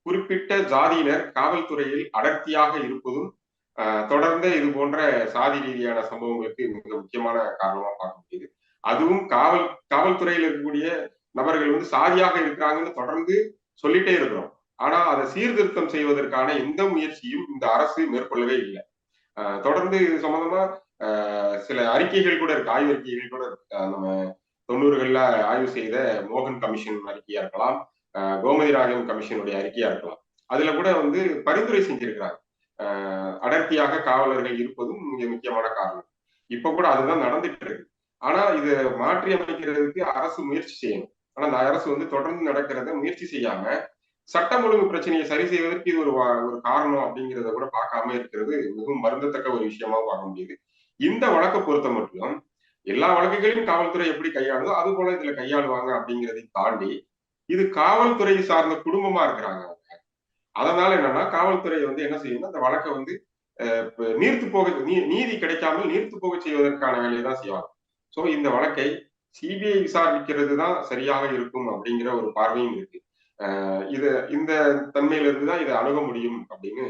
குறிப்பிட்ட ஜாதியினர் காவல்துறையில் அடர்த்தியாக இருப்பதும் தொடர்ந்து இது போன்ற சாதி ரீதியான சம்பவங்களுக்கு மிக முக்கியமான காரணமா பார்க்க முடியுது. அதுவும் காவல்துறையில் இருக்கக்கூடிய நபர்கள் வந்து சாதியாக இருக்கிறாங்கன்னு தொடர்ந்து சொல்லிட்டே இருக்கிறோம். ஆனா அதை சீர்திருத்தம் செய்வதற்கான எந்த முயற்சியும் இந்த அரசு மேற்கொள்ளவே இல்லை. தொடர்ந்து இது சம்பந்தமா சில அறிக்கைகள் கூட இருக்கு, ஆய்வறிக்கைகள் கூட இருக்கு. நம்ம 90கள்ல ஆய்வு செய்த மோகன் கமிஷன் அறிக்கையா இருக்கலாம், கோமதி ராஜன் கமிஷனுடைய அறிக்கையா இருக்கலாம். அதுல கூட வந்து பரிந்துரை செஞ்சிருக்கிறாங்க. அடர்த்தியாக காவலர்கள் இருப்பதும் மிக முக்கியமான காரணம். இப்ப கூட அதுதான் நடந்துட்டு இருக்கு. ஆனா இதை மாற்றி அமைக்கிறதுக்கு அரசு முயற்சி செய்யணும். ஆனா அந்த அரசு வந்து தொடர்ந்து நடக்கிறத முயற்சி செய்யாம சட்டம் ஒழுங்கு பிரச்சனையை சரி செய்வதற்கு இது ஒரு காரணம் அப்படிங்கிறத கூட பார்க்காம இருக்கிறது மிகவும் வருந்தத்தக்க ஒரு விஷயமாக பார்க்க முடியுது. இந்த வழக்கை பொறுத்த மட்டும் எல்லா வழக்குகளையும் காவல்துறை எப்படி கையாளுதோ அது போல இதுல கையாளுவாங்க அப்படிங்கிறதை தாண்டி இது காவல்துறை சார்ந்த குடும்பமா இருக்கிறாங்க. அதனால என்னன்னா காவல்துறை வந்து என்ன செய்யணும், அந்த வழக்கை வந்து நீர்த்து போக நீதி கிடைக்காமல் நீர்த்து போக செய்வதற்கான வேலையை தான் செய்வாங்க. சோ இந்த வழக்கை சிபிஐ விசாரிக்கிறது தான் சரியாக இருக்கும் அப்படிங்கிற ஒரு பார்வையும் இருக்கு. இது இந்த தன்மையிலிருந்து தான் இதை அணுக முடியும் அப்படின்னு